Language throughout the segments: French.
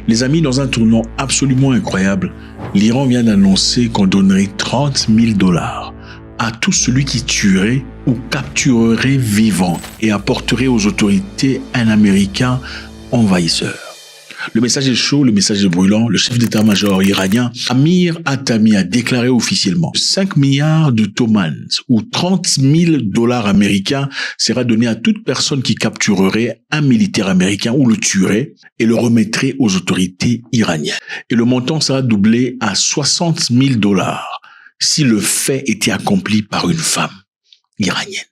Les amis, dans un tournant absolument incroyable, l'Iran vient d'annoncer qu'on donnerait 30 000 $ à tout celui qui tuerait ou capturerait vivant et apporterait aux autorités un Américain envahisseur. Le message est chaud, le message est brûlant. Le chef d'état-major iranien, Amir Hatami, a déclaré officiellement 5 milliards de tomans ou 30 000 $ américains sera donné à toute personne qui capturerait un militaire américain ou le tuerait et le remettrait aux autorités iraniennes. Et le montant sera doublé à 60 000 $ si le fait était accompli par une femme iranienne.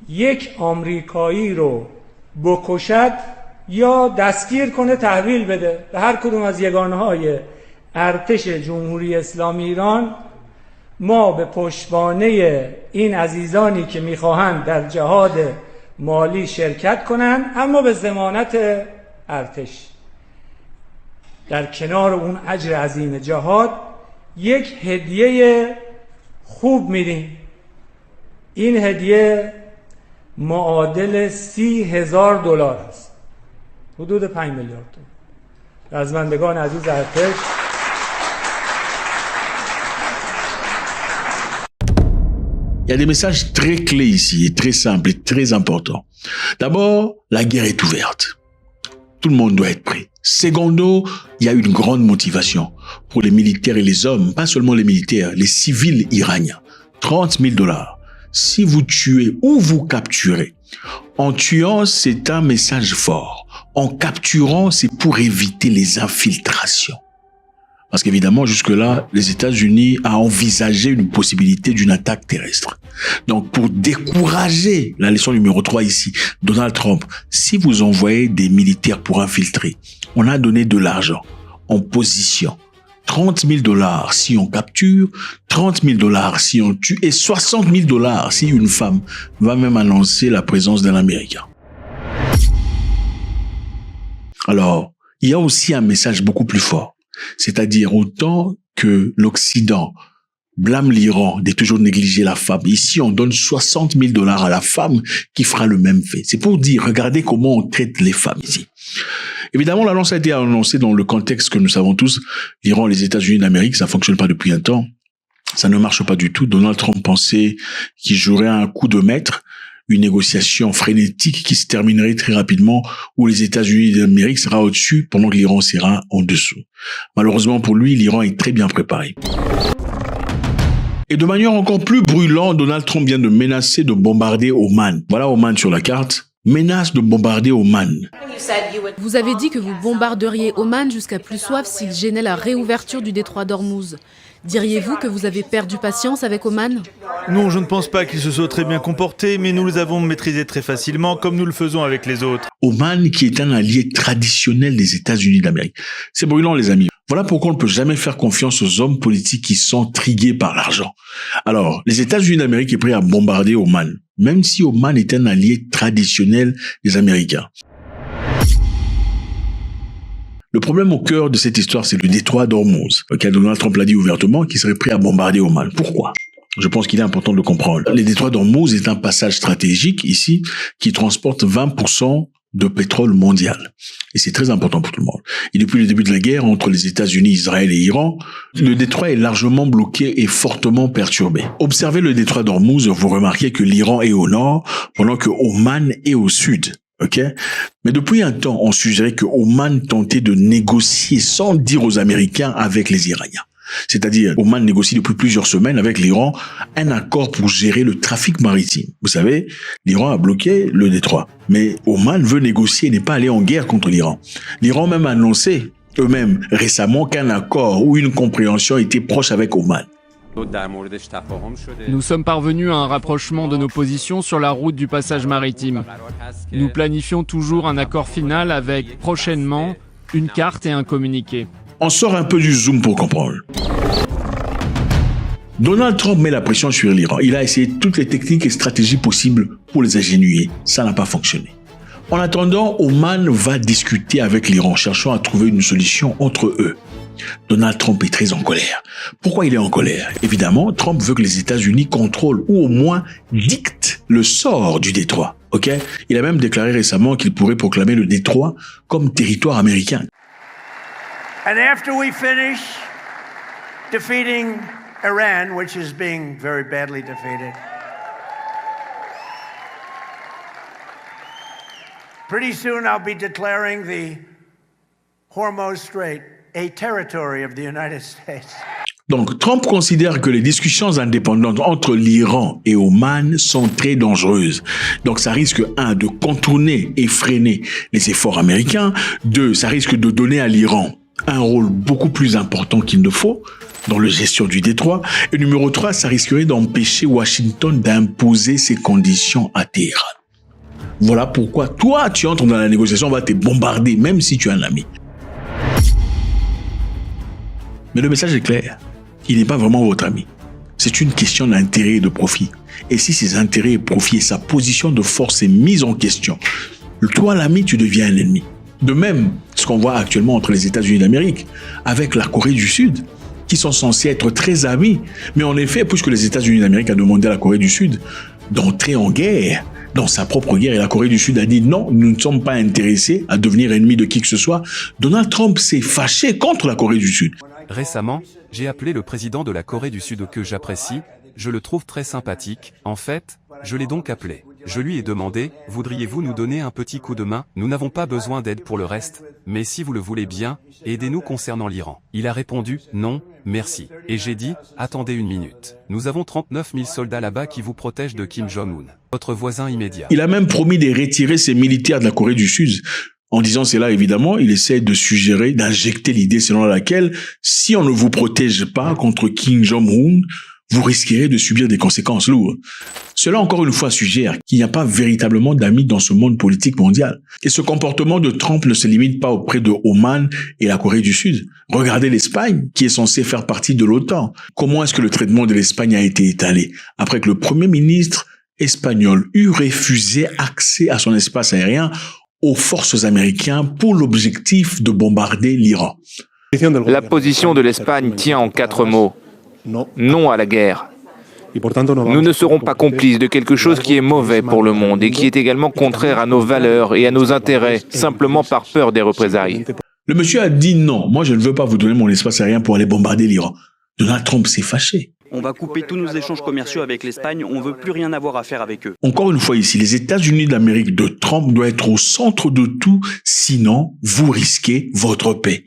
یک آمریکایی رو بکشد یا دستگیر کنه تحویل بده به هر کدوم از یگانه‌های ارتش جمهوری اسلامی ایران، ما به پشتوانه این عزیزانی که میخواهند در جهاد مالی شرکت کنند اما به ضمانت ارتش در کنار اون اجر عظیم جهاد یک هدیه خوب میدیم. این هدیه معادل 30,000 $ است، حدود 5 میلیارد تومان. رزمندگان عزیز ارتش، il y a des messages très clés ici et très simples et très importants. D'abord, la guerre est ouverte. Tout le monde doit être prêt. Secondo, il y a une grande motivation pour les militaires et les hommes, pas seulement les militaires, les civils iraniens. 30 000 $. Si vous tuez ou vous capturez, en tuant, c'est un message fort. En capturant, c'est pour éviter les infiltrations. Parce qu'évidemment, jusque-là, les États-Unis ont envisagé une possibilité d'une attaque terrestre. Donc, pour décourager, la leçon numéro 3 ici, Donald Trump, si vous envoyez des militaires pour infiltrer, on a donné de l'argent en position. 30 000 $ si on capture, 30 000 $ si on tue et 60 000 $ si une femme va même annoncer la présence d'un Américain. Alors, il y a aussi un message beaucoup plus fort. C'est-à-dire autant que l'Occident blâme l'Iran de toujours négliger la femme. Ici, on donne 60 000 $ à la femme qui fera le même fait. C'est pour dire, regardez comment on traite les femmes ici. Évidemment, l'annonce a été annoncée dans le contexte que nous savons tous. L'Iran, les États-Unis d'Amérique, ça fonctionne pas depuis un temps. Ça ne marche pas du tout. Donald Trump pensait qu'il jouerait un coup de maître, une négociation frénétique qui se terminerait très rapidement, où les États-Unis d'Amérique sera au-dessus pendant que l'Iran sera en dessous. Malheureusement pour lui, l'Iran est très bien préparé. Et de manière encore plus brûlante, Donald Trump vient de menacer de bombarder Oman. Voilà Oman sur la carte. Menace de bombarder Oman. Vous avez dit que vous bombarderiez Oman jusqu'à plus soif s'il gênait la réouverture du détroit d'Ormuz. Diriez-vous que vous avez perdu patience avec Oman ? Non, je ne pense pas qu'il se soit très bien comporté, mais nous les avons maîtrisés très facilement, comme nous le faisons avec les autres. Oman, qui est un allié traditionnel des États-Unis d'Amérique. C'est brûlant, les amis. Voilà pourquoi on ne peut jamais faire confiance aux hommes politiques qui sont trigués par l'argent. Alors, les États-Unis d'Amérique sont prêts à bombarder Oman, même si Oman est un allié traditionnel des Américains. Le problème au cœur de cette histoire, c'est le détroit d'Ormuz. Donald Trump l'a dit ouvertement qu'il serait prêt à bombarder Oman. Pourquoi ? Je pense qu'il est important de le comprendre. Le détroit d'Ormuz est un passage stratégique ici qui transporte 20% de pétrole mondial. Et c'est très important pour tout le monde. Et depuis le début de la guerre entre les États-Unis, Israël et Iran, le détroit est largement bloqué et fortement perturbé. Observez le détroit d'Ormuz, vous remarquez que l'Iran est au nord, pendant que Oman est au sud. Okay? Mais depuis un temps, on suggérait que Oman tentait de négocier sans dire aux Américains avec les Iraniens. C'est-à-dire, Oman négocie depuis plusieurs semaines avec l'Iran un accord pour gérer le trafic maritime. Vous savez, l'Iran a bloqué le détroit. Mais Oman veut négocier et n'est pas allé en guerre contre l'Iran. L'Iran même a annoncé eux-mêmes récemment qu'un accord ou une compréhension était proche avec Oman. Nous sommes parvenus à un rapprochement de nos positions sur la route du passage maritime. Nous planifions toujours un accord final avec, prochainement, une carte et un communiqué. On sort un peu du zoom pour comprendre. Donald Trump met la pression sur l'Iran. Il a essayé toutes les techniques et stratégies possibles pour les agenouiller. Ça n'a pas fonctionné. En attendant, Oman va discuter avec l'Iran, cherchant à trouver une solution entre eux. Donald Trump est très en colère. Pourquoi il est en colère? Évidemment, Trump veut que les États-Unis contrôlent ou au moins dictent le sort du détroit. Ok? Il a même déclaré récemment qu'il pourrait proclamer le détroit comme territoire américain. And after we finish defeating Iran, which is being very badly defeated, pretty soon I'll be declaring the Hormuz Strait a territory of the United States. Donc, Trump considère que les discussions indépendantes entre l'Iran et Oman sont très dangereuses. Donc, ça risque, 1, de contourner et freiner les efforts américains. 2, ça risque de donner à l'Iran un rôle beaucoup plus important qu'il ne faut dans la gestion du détroit. Et numéro 3, ça risquerait d'empêcher Washington d'imposer ses conditions à Téhéran. Voilà pourquoi toi, tu entres dans la négociation, on va te bombarder, même si tu es un ami. Mais le message est clair. Il n'est pas vraiment votre ami. C'est une question d'intérêt et de profit. Et si ces intérêts et profits et sa position de force est mise en question, toi, l'ami, tu deviens un ennemi. De même, ce qu'on voit actuellement entre les États-Unis d'Amérique avec la Corée du Sud, qui sont censés être très amis. Mais en effet, puisque les États-Unis d'Amérique ont demandé à la Corée du Sud d'entrer en guerre, dans sa propre guerre, et la Corée du Sud a dit non, nous ne sommes pas intéressés à devenir ennemis de qui que ce soit, Donald Trump s'est fâché contre la Corée du Sud. Récemment, j'ai appelé le président de la Corée du Sud que j'apprécie, je le trouve très sympathique, en fait, je l'ai donc appelé. Je lui ai demandé, voudriez-vous nous donner un petit coup de main? Nous n'avons pas besoin d'aide pour le reste, mais si vous le voulez bien, aidez-nous concernant l'Iran. Il a répondu, non, merci. Et j'ai dit, attendez une minute. Nous avons 39 000 soldats là-bas qui vous protègent de Kim Jong-un, votre voisin immédiat. Il a même promis de retirer ses militaires de la Corée du Sud. En disant cela, évidemment, il essaie de suggérer, d'injecter l'idée selon laquelle, si on ne vous protège pas contre Kim Jong-un, vous risquerez de subir des conséquences lourdes. Cela, encore une fois, suggère qu'il n'y a pas véritablement d'amis dans ce monde politique mondial. Et ce comportement de Trump ne se limite pas auprès de Oman et la Corée du Sud. Regardez l'Espagne, qui est censée faire partie de l'OTAN. Comment est-ce que le traitement de l'Espagne a été étalé après que le Premier ministre espagnol eut refusé accès à son espace aérien aux forces américaines pour l'objectif de bombarder l'Iran? La position de l'Espagne tient en 4 mots. Non à la guerre. Nous ne serons pas complices de quelque chose qui est mauvais pour le monde et qui est également contraire à nos valeurs et à nos intérêts, simplement par peur des représailles. Le monsieur a dit non, moi je ne veux pas vous donner mon espace aérien pour aller bombarder l'Iran. Donald Trump s'est fâché. On va couper tous nos échanges commerciaux avec l'Espagne, on ne veut plus rien avoir à faire avec eux. Encore une fois ici, les États-Unis d'Amérique de Trump doivent être au centre de tout, sinon vous risquez votre paix.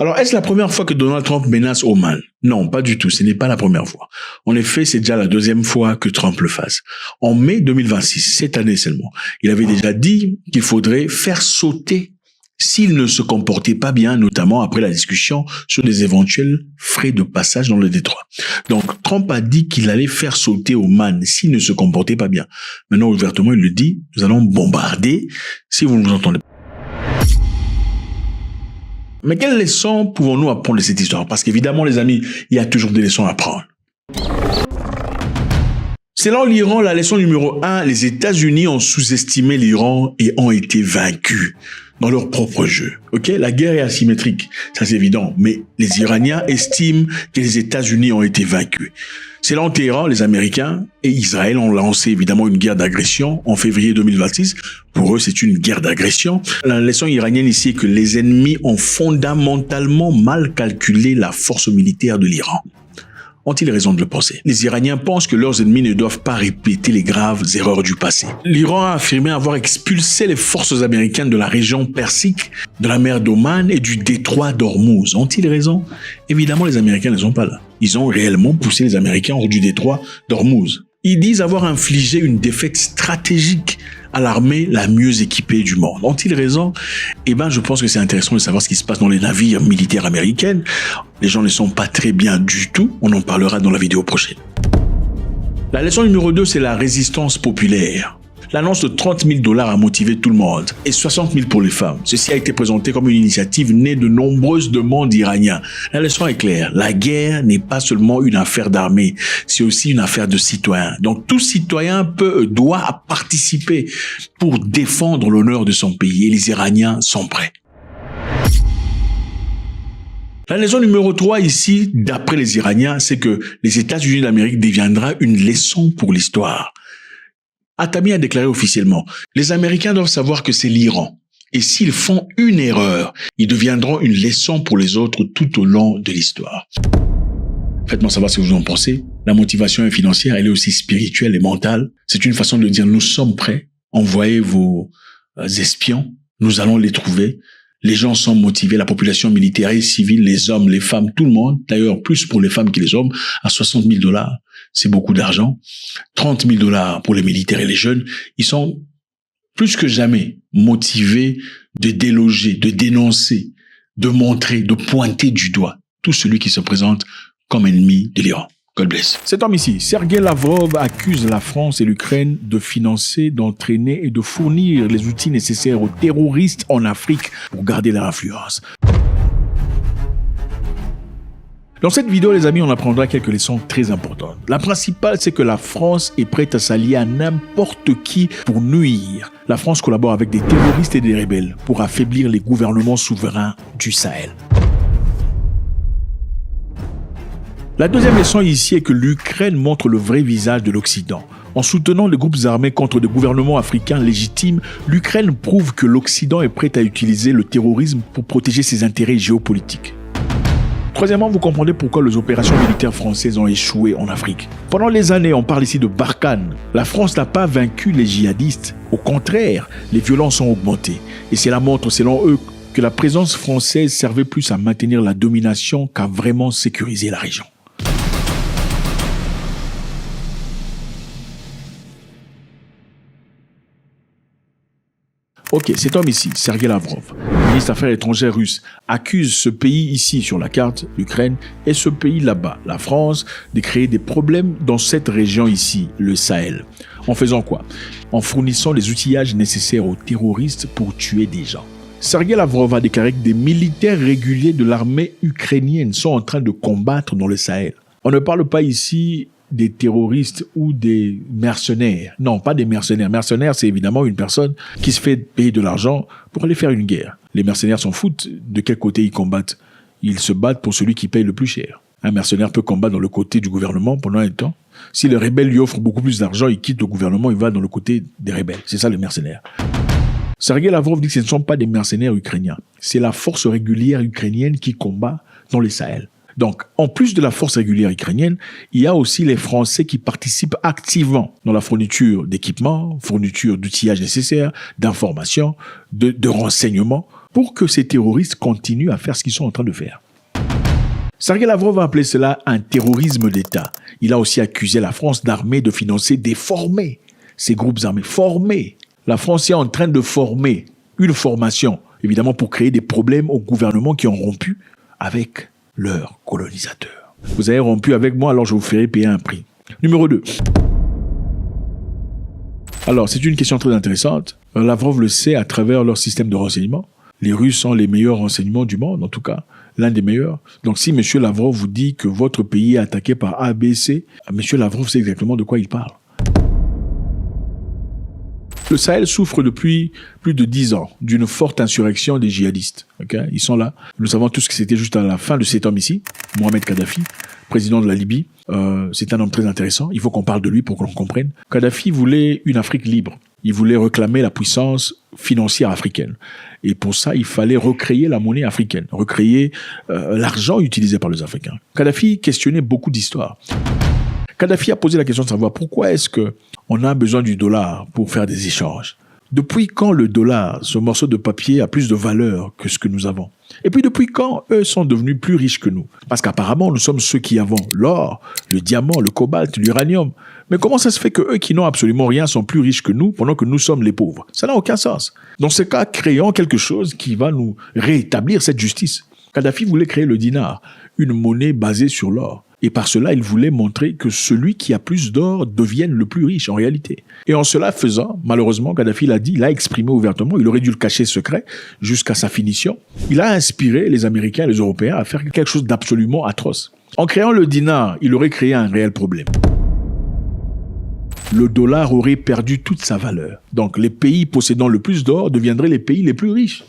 Alors, est-ce la première fois que Donald Trump menace Oman? Non, pas du tout. Ce n'est pas la première fois. En effet, c'est déjà la deuxième fois que Trump le fasse. En mai 2026, cette année seulement, il avait déjà dit qu'il faudrait faire sauter s'il ne se comportait pas bien, notamment après la discussion sur des éventuels frais de passage dans le détroit. Donc, Trump a dit qu'il allait faire sauter Oman s'il ne se comportait pas bien. Maintenant, ouvertement, il le dit, nous allons bombarder si vous nous entendez. Mais quelles leçons pouvons-nous apprendre de cette histoire? Parce qu'évidemment, les amis, il y a toujours des leçons à apprendre. Selon l'Iran, la leçon numéro 1, les États-Unis ont sous-estimé l'Iran et ont été vaincus dans leur propre jeu. Ok, la guerre est asymétrique, ça c'est évident, mais les Iraniens estiment que les États-Unis ont été vaincus. Selon Téhéran, les Américains et Israël ont lancé évidemment une guerre d'agression en février 2026. Pour eux, c'est une guerre d'agression. La leçon iranienne ici est que les ennemis ont fondamentalement mal calculé la force militaire de l'Iran. Ont-ils raison de le penser? Les Iraniens pensent que leurs ennemis ne doivent pas répéter les graves erreurs du passé. L'Iran a affirmé avoir expulsé les forces américaines de la région persique, de la mer d'Oman et du détroit d'Ormuz. Ont-ils raison? Évidemment, les Américains ne sont pas là. Ils ont réellement poussé les Américains hors du détroit d'Ormuz. Ils disent avoir infligé une défaite stratégique à l'armée la mieux équipée du monde. Ont-ils raison? Eh ben, je pense que c'est intéressant de savoir ce qui se passe dans les navires militaires américains. Les gens ne sont pas très bien du tout. On en parlera dans la vidéo prochaine. La leçon numéro 2, c'est la résistance populaire. L'annonce de 30 000 $ a motivé tout le monde et 60 000 pour les femmes. Ceci a été présenté comme une initiative née de nombreuses demandes iraniennes. La leçon est claire. La guerre n'est pas seulement une affaire d'armée, c'est aussi une affaire de citoyens. Donc tout citoyen doit participer pour défendre l'honneur de son pays et les Iraniens sont prêts. La leçon numéro 3 ici, d'après les Iraniens, c'est que les États-Unis d'Amérique deviendra une leçon pour l'histoire. Atami a déclaré officiellement, les Américains doivent savoir que c'est l'Iran. Et s'ils font une erreur, ils deviendront une leçon pour les autres tout au long de l'histoire. Faites-moi savoir ce que vous en pensez. La motivation est financière, elle est aussi spirituelle et mentale. C'est une façon de dire, nous sommes prêts. Envoyez vos espions. Nous allons les trouver. Les gens sont motivés, la population militaire et civile, les hommes, les femmes, tout le monde. D'ailleurs, plus pour les femmes que les hommes, à $60 000. C'est beaucoup d'argent. $30 000 pour les militaires et les jeunes. Ils sont plus que jamais motivés de déloger, de dénoncer, de montrer, de pointer du doigt tout celui qui se présente comme ennemi de l'Iran. God bless. Cet homme ici, Sergei Lavrov, accuse la France et l'Ukraine de financer, d'entraîner et de fournir les outils nécessaires aux terroristes en Afrique pour garder leur influence. Dans cette vidéo, les amis, on apprendra quelques leçons très importantes. La principale, c'est que la France est prête à s'allier à n'importe qui pour nuire. La France collabore avec des terroristes et des rebelles pour affaiblir les gouvernements souverains du Sahel. La deuxième leçon ici est que l'Ukraine montre le vrai visage de l'Occident. En soutenant les groupes armés contre des gouvernements africains légitimes, l'Ukraine prouve que l'Occident est prêt à utiliser le terrorisme pour protéger ses intérêts géopolitiques. Troisièmement, vous comprenez pourquoi les opérations militaires françaises ont échoué en Afrique. Pendant les années, on parle ici de Barkhane. La France n'a pas vaincu les djihadistes. Au contraire, les violences ont augmenté. Et cela montre, selon eux, que la présence française servait plus à maintenir la domination qu'à vraiment sécuriser la région. Ok, cet homme ici, Sergei Lavrov, ministre des Affaires étrangères russe, accuse ce pays ici sur la carte, l'Ukraine, et ce pays là-bas, la France, de créer des problèmes dans cette région ici, le Sahel. En faisant quoi? En fournissant les outillages nécessaires aux terroristes pour tuer des gens. Sergei Lavrov a déclaré que des militaires réguliers de l'armée ukrainienne sont en train de combattre dans le Sahel. On ne parle pas ici des terroristes ou des mercenaires. Non, pas des mercenaires. Mercenaires, c'est évidemment une personne qui se fait payer de l'argent pour aller faire une guerre. Les mercenaires s'en foutent de quel côté ils combattent. Ils se battent pour celui qui paye le plus cher. Un mercenaire peut combattre dans le côté du gouvernement pendant un temps. Si le rebelle lui offre beaucoup plus d'argent, il quitte le gouvernement, il va dans le côté des rebelles. C'est ça les mercenaires. Sergei Lavrov dit que ce ne sont pas des mercenaires ukrainiens. C'est la force régulière ukrainienne qui combat dans le Sahel. Donc, en plus de la force régulière ukrainienne, il y a aussi les Français qui participent activement dans la fourniture d'équipements, fourniture d'outillages nécessaires, d'informations, de renseignements, pour que ces terroristes continuent à faire ce qu'ils sont en train de faire. Sergei Lavrov a appelé cela un terrorisme d'État. Il a aussi accusé la France d'armée de financer, de former ces groupes armés. Former. La France est en train de former une formation, évidemment pour créer des problèmes aux gouvernements qui ont rompu avec leurs colonisateurs. Vous avez rompu avec moi, alors je vous ferai payer un prix. Numéro 2. Alors, c'est une question très intéressante. Lavrov le sait à travers leur système de renseignement. Les Russes ont les meilleurs renseignements du monde, en tout cas, l'un des meilleurs. Donc, si M. Lavrov vous dit que votre pays est attaqué par ABC, M. Lavrov sait exactement de quoi il parle. Le Sahel souffre depuis plus de 10 ans d'une forte insurrection des djihadistes. Okay? Ils sont là. Nous savons tous que c'était juste à la fin de cet homme ici, Mohamed Kadhafi, président de la Libye. C'est un homme très intéressant. Il faut qu'on parle de lui pour qu'on comprenne. Kadhafi voulait une Afrique libre. Il voulait réclamer la puissance financière africaine. Et pour ça, il fallait recréer la monnaie africaine, recréer l'argent utilisé par les Africains. Kadhafi questionnait beaucoup d'histoires. Kadhafi a posé la question de savoir pourquoi est-ce que on a besoin du dollar pour faire des échanges. Depuis quand le dollar, ce morceau de papier, a plus de valeur que ce que nous avons? Et puis depuis quand eux sont devenus plus riches que nous? Parce qu'apparemment, nous sommes ceux qui avons l'or, le diamant, le cobalt, l'uranium. Mais comment ça se fait que eux qui n'ont absolument rien sont plus riches que nous pendant que nous sommes les pauvres? Ça n'a aucun sens. Dans ce cas, créons quelque chose qui va nous rétablir cette justice. Kadhafi voulait créer le dinar, une monnaie basée sur l'or. Et par cela, il voulait montrer que celui qui a plus d'or devienne le plus riche en réalité. Et en cela faisant, malheureusement, Kadhafi l'a dit, il l'a exprimé ouvertement, il aurait dû le cacher secret jusqu'à sa finition. Il a inspiré les Américains et les Européens à faire quelque chose d'absolument atroce. En créant le dinar, il aurait créé un réel problème. Le dollar aurait perdu toute sa valeur. Donc les pays possédant le plus d'or deviendraient les pays les plus riches.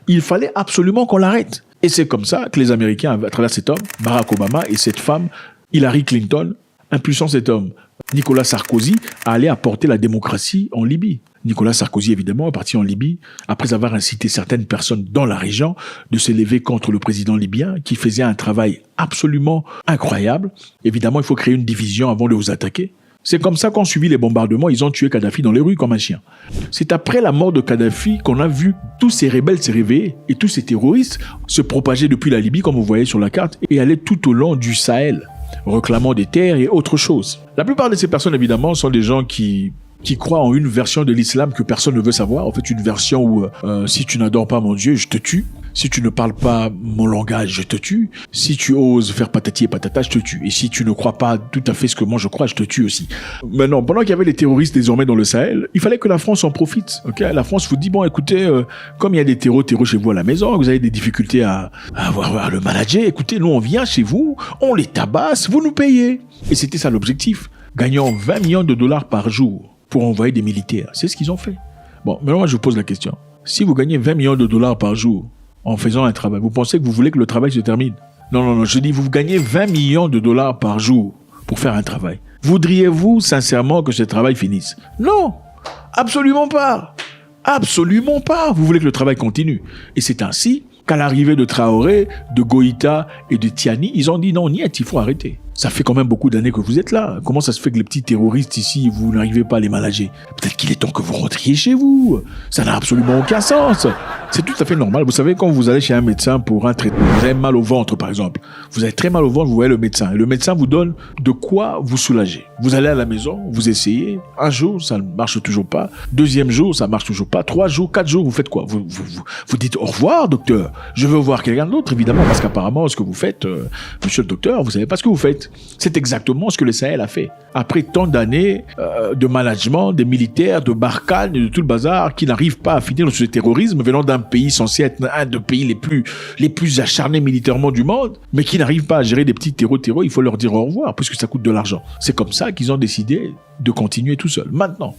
Il fallait absolument qu'on l'arrête. Et c'est comme ça que les Américains, à travers cet homme, Barack Obama et cette femme, Hillary Clinton, impulsant cet homme, Nicolas Sarkozy allait apporter la démocratie en Libye. Nicolas Sarkozy, évidemment, est parti en Libye après avoir incité certaines personnes dans la région de se lever contre le président libyen qui faisait un travail absolument incroyable. Évidemment, il faut créer une division avant de vous attaquer. C'est comme ça qu'ont suivi les bombardements. Ils ont tué Kadhafi dans les rues comme un chien. C'est après la mort de Kadhafi qu'on a vu tous ces rebelles se réveiller et tous ces terroristes se propager depuis la Libye, comme vous voyez sur la carte, et aller tout au long du Sahel, réclamant des terres et autre chose. La plupart de ces personnes, évidemment, sont des gens qui croient en une version de l'islam que personne ne veut savoir. En fait, une version où si tu n'adores pas mon Dieu, je te tue. Si tu ne parles pas mon langage, je te tue. Si tu oses faire patati et patata, je te tue. Et si tu ne crois pas tout à fait ce que moi je crois, je te tue aussi. Maintenant, pendant qu'il y avait les terroristes désormais dans le Sahel, il fallait que la France en profite. Okay, la France vous dit, bon, écoutez, comme il y a des terreaux chez vous à la maison, vous avez des difficultés à avoir le manager, écoutez, nous on vient chez vous, on les tabasse, vous nous payez. Et c'était ça l'objectif. Gagnant 20 millions de dollars par jour pour envoyer des militaires. C'est ce qu'ils ont fait. Bon, maintenant moi je vous pose la question. Si vous gagnez 20 millions de dollars par jour en faisant un travail, vous pensez que vous voulez que le travail se termine? Non, je dis vous gagnez 20 millions de dollars par jour pour faire un travail. Voudriez-vous sincèrement que ce travail finisse? Non, absolument pas. Absolument pas. Vous voulez que le travail continue. Et c'est ainsi qu'à l'arrivée de Traoré, de Goïta et de Tiani, ils ont dit non, niet, il faut arrêter. Ça fait quand même beaucoup d'années que vous êtes là. Comment ça se fait que les petits terroristes ici, vous n'arrivez pas à les manager? Peut-être qu'il est temps que vous rentriez chez vous. Ça n'a absolument aucun sens. C'est tout à fait normal. Vous savez, quand vous allez chez un médecin pour un traitement, vous avez mal au ventre, par exemple. Vous avez très mal au ventre, vous voyez le médecin. Et le médecin vous donne de quoi vous soulager. Vous allez à la maison, vous essayez. Un jour, ça ne marche toujours pas. Deuxième jour, ça ne marche toujours pas. 3 jours, 4 jours, vous faites quoi? Vous dites au revoir, docteur. Je veux voir quelqu'un d'autre, évidemment, parce qu'apparemment, ce que vous faites, monsieur le docteur, vous savez pas ce que vous faites. C'est exactement ce que le Sahel a fait. Après tant d'années de management, des militaires, de Barkhane et de tout le bazar qui n'arrivent pas à finir ce terrorisme venant d'un pays censé être un des pays les plus acharnés militairement du monde, mais qui n'arrivent pas à gérer des petits terreaux, il faut leur dire au revoir puisque ça coûte de l'argent. C'est comme ça qu'ils ont décidé de continuer tout seul. Maintenant,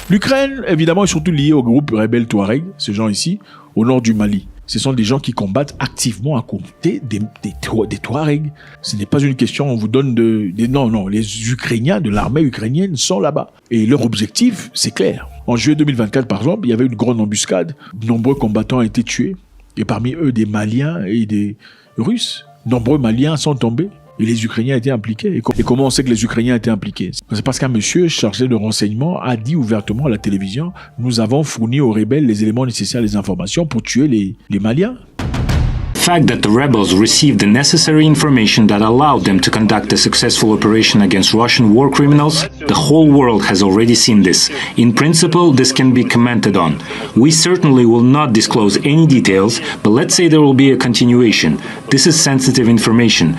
l'Ukraine, évidemment, est surtout liée au groupe rebelle Touareg, ces gens ici, au nord du Mali. Ce sont des gens qui combattent activement à côté des Touaregs. Ce n'est pas une question, on vous donne non, les Ukrainiens de l'armée ukrainienne sont là-bas. Et leur objectif, c'est clair. En juillet 2024, par exemple, il y avait une grande embuscade. De nombreux combattants ont été tués. Et parmi eux, des Maliens et des Russes. Nombreux Maliens sont tombés. Et les Ukrainiens étaient impliqués. Et comment on sait que les Ukrainiens étaient impliqués? C'est parce qu'un monsieur chargé de renseignement a dit ouvertement à la télévision « Nous avons fourni aux rebelles les éléments nécessaires, les informations pour tuer les Maliens. » fact that the rebels received the necessary information that allowed them to conduct a successful operation against Russian war criminals, the whole world has already seen this. In principle, this can be commented on. We certainly will not disclose any details, but let's say there will be a continuation. This is sensitive information.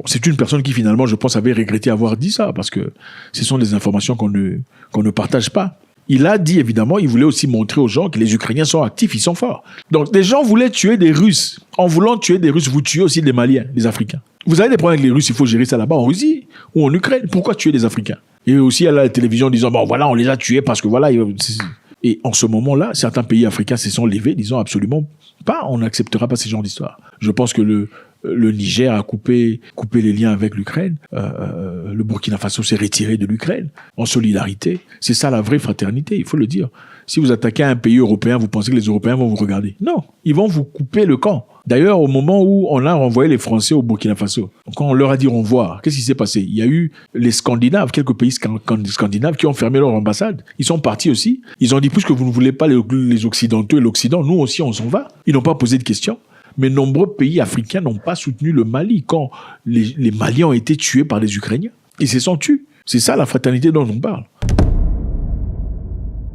C'est une personne qui finalement, je pense, avait regretté avoir dit ça, parce que ce sont des informations qu'on ne partage pas. Il a dit, évidemment, il voulait aussi montrer aux gens que les Ukrainiens sont actifs, ils sont forts. Donc, les gens voulaient tuer des Russes. En voulant tuer des Russes, vous tuez aussi des Maliens, des Africains. Vous avez des problèmes avec les Russes, il faut gérer ça là-bas en Russie ou en Ukraine. Pourquoi tuer des Africains? Et aussi à la télévision disant, bon, voilà, on les a tués parce que voilà. Et en ce moment-là, certains pays africains se sont levés, disant absolument pas, on n'acceptera pas ces genres d'histoires. Je pense que le Niger a coupé les liens avec l'Ukraine. Le Burkina Faso s'est retiré de l'Ukraine en solidarité. C'est ça la vraie fraternité, il faut le dire. Si vous attaquez un pays européen, vous pensez que les Européens vont vous regarder? Non, ils vont vous couper le camp. D'ailleurs, au moment où on a renvoyé les Français au Burkina Faso, quand on leur a dit au revoir, qu'est-ce qui s'est passé? Il y a eu les Scandinaves, quelques pays scandinaves qui ont fermé leur ambassade. Ils sont partis aussi. Ils ont dit, puisque vous ne voulez pas les Occidentaux et l'Occident, nous aussi on s'en va. Ils n'ont pas posé de questions. Mais nombreux pays africains n'ont pas soutenu le Mali quand les Maliens ont été tués par les Ukrainiens. Ils se sont tués. C'est ça la fraternité dont on parle.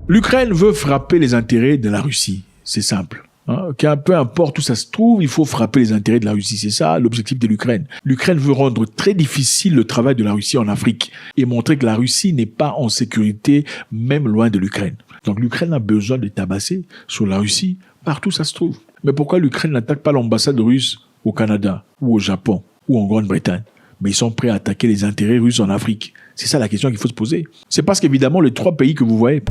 L'Ukraine veut frapper les intérêts de la Russie. C'est simple. Peu importe où ça se trouve, il faut frapper les intérêts de la Russie. C'est ça l'objectif de l'Ukraine. L'Ukraine veut rendre très difficile le travail de la Russie en Afrique et montrer que la Russie n'est pas en sécurité, même loin de l'Ukraine. Donc l'Ukraine a besoin de tabasser sur la Russie partout où ça se trouve. Mais pourquoi l'Ukraine n'attaque pas l'ambassade russe au Canada ou au Japon ou en Grande-Bretagne? Mais ils sont prêts à attaquer les intérêts russes en Afrique. C'est ça la question qu'il faut se poser. C'est parce qu'évidemment, les 3 pays que vous voyez,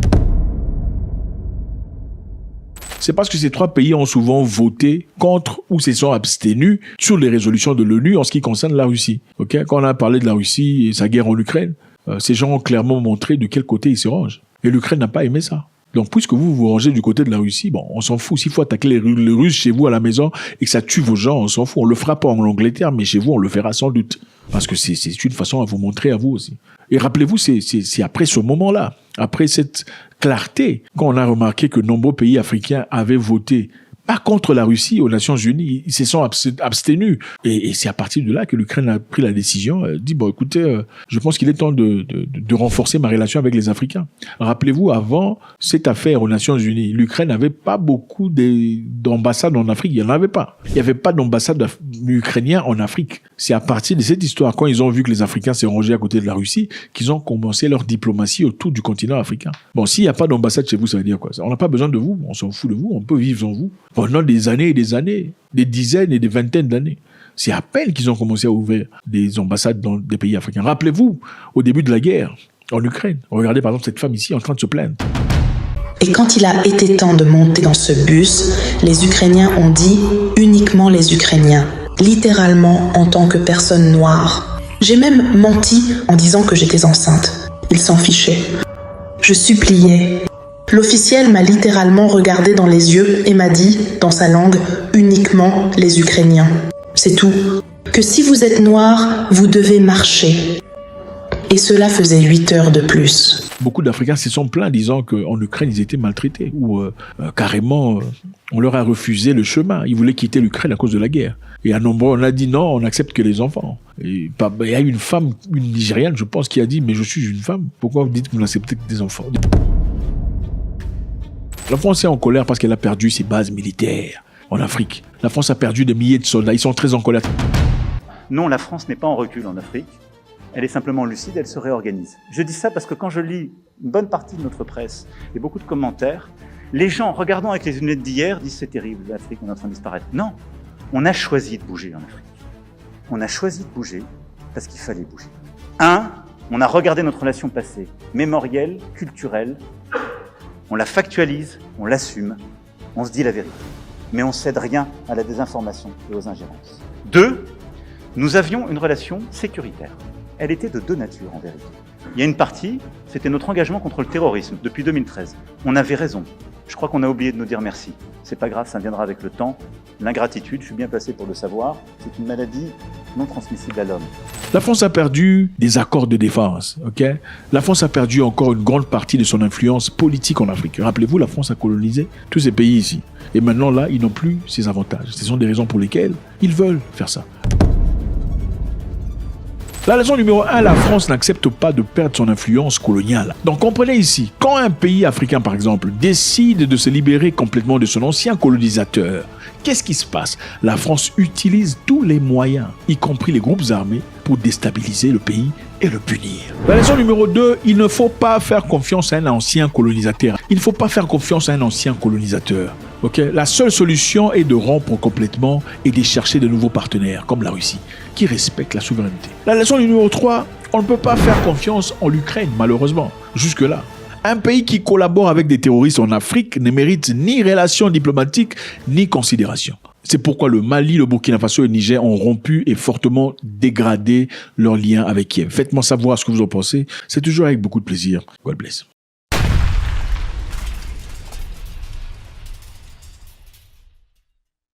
C'est parce que ces trois pays ont souvent voté contre ou se sont abstenus sur les résolutions de l'ONU en ce qui concerne la Russie. Okay? Quand on a parlé de la Russie et sa guerre en Ukraine, ces gens ont clairement montré de quel côté ils se rangent. Et l'Ukraine n'a pas aimé ça. Donc, puisque vous vous rangez du côté de la Russie, bon, on s'en fout. S'il faut attaquer les Russes chez vous à la maison et que ça tue vos gens, on s'en fout. On le fera pas en Angleterre, mais chez vous, on le fera sans doute. Parce que c'est une façon à vous montrer à vous aussi. Et rappelez-vous, c'est après ce moment-là, après cette clarté, qu'on a remarqué que nombreux pays africains avaient voté pas contre la Russie aux Nations Unies, ils se sont abstenus. Et c'est à partir de là que l'Ukraine a pris la décision, dit, bon, écoutez, je pense qu'il est temps de renforcer ma relation avec les Africains. Rappelez-vous, avant cette affaire aux Nations Unies, l'Ukraine n'avait pas beaucoup d'ambassades en Afrique, il n'y en avait pas. Il n'y avait pas d'ambassade ukrainienne en Afrique. C'est à partir de cette histoire, quand ils ont vu que les Africains s'est rangés à côté de la Russie, qu'ils ont commencé leur diplomatie autour du continent africain. Bon, s'il n'y a pas d'ambassade chez vous, ça veut dire quoi? On n'a pas besoin de vous, on s'en fout de vous, on peut vivre sans vous. Pendant des années et des années, des dizaines et des vingtaines d'années. C'est à peine qu'ils ont commencé à ouvrir des ambassades dans des pays africains. Rappelez-vous, au début de la guerre, en Ukraine, regardez par exemple cette femme ici en train de se plaindre. Et quand il a été temps de monter dans ce bus, les Ukrainiens ont dit uniquement les Ukrainiens, littéralement en tant que personne noire. J'ai même menti en disant que j'étais enceinte. Ils s'en fichaient. Je suppliais. L'officiel m'a littéralement regardé dans les yeux et m'a dit, dans sa langue, uniquement les Ukrainiens. C'est tout. Que si vous êtes noir, vous devez marcher. Et cela faisait 8 heures de plus. Beaucoup d'Africains se sont plaints disant qu'en Ukraine, ils étaient maltraités. Ou carrément, on leur a refusé le chemin. Ils voulaient quitter l'Ukraine à cause de la guerre. Et à nombreux, on a dit non, on n'accepte que les enfants. Et il y a une femme, une Nigériane, je pense, qui a dit, mais je suis une femme. Pourquoi vous dites que vous n'acceptez que des enfants ? La France est en colère parce qu'elle a perdu ses bases militaires en Afrique. La France a perdu des milliers de soldats. Ils sont très en colère. Non, la France n'est pas en recul en Afrique. Elle est simplement lucide, elle se réorganise. Je dis ça parce que quand je lis une bonne partie de notre presse et beaucoup de commentaires, les gens, regardant avec les lunettes d'hier, disent c'est terrible, l'Afrique est en train de disparaître. Non, on a choisi de bouger en Afrique. On a choisi de bouger parce qu'il fallait bouger. On a regardé notre relation passée, mémorielle, culturelle. On la factualise, on l'assume, on se dit la vérité. Mais on ne cède rien à la désinformation et aux ingérences. 2, nous avions une relation sécuritaire. Elle était de deux natures en vérité. Il y a une partie, c'était notre engagement contre le terrorisme depuis 2013. On avait raison. Je crois qu'on a oublié de nous dire merci. C'est pas grave, ça viendra avec le temps. L'ingratitude, je suis bien placé pour le savoir, c'est une maladie non transmissible à l'homme. La France a perdu des accords de défense, ok ? La France a perdu encore une grande partie de son influence politique en Afrique. Rappelez-vous, la France a colonisé tous ces pays ici. Et maintenant, là, ils n'ont plus ces avantages. Ce sont des raisons pour lesquelles ils veulent faire ça. La raison numéro 1, la France n'accepte pas de perdre son influence coloniale. Donc comprenez ici, quand un pays africain par exemple décide de se libérer complètement de son ancien colonisateur, qu'est-ce qui se passe? La France utilise tous les moyens, y compris les groupes armés, pour déstabiliser le pays et le punir. La raison numéro 2, il ne faut pas faire confiance à un ancien colonisateur. Il ne faut pas faire confiance à un ancien colonisateur. Okay? La seule solution est de rompre complètement et de chercher de nouveaux partenaires, comme la Russie, qui respectent la souveraineté. La leçon numéro 3, on ne peut pas faire confiance en l'Ukraine, malheureusement, jusque-là. Un pays qui collabore avec des terroristes en Afrique ne mérite ni relations diplomatiques, ni considération. C'est pourquoi le Mali, le Burkina Faso et le Niger ont rompu et fortement dégradé leurs liens avec Kiev. Faites-moi savoir ce que vous en pensez. C'est toujours avec beaucoup de plaisir. God bless.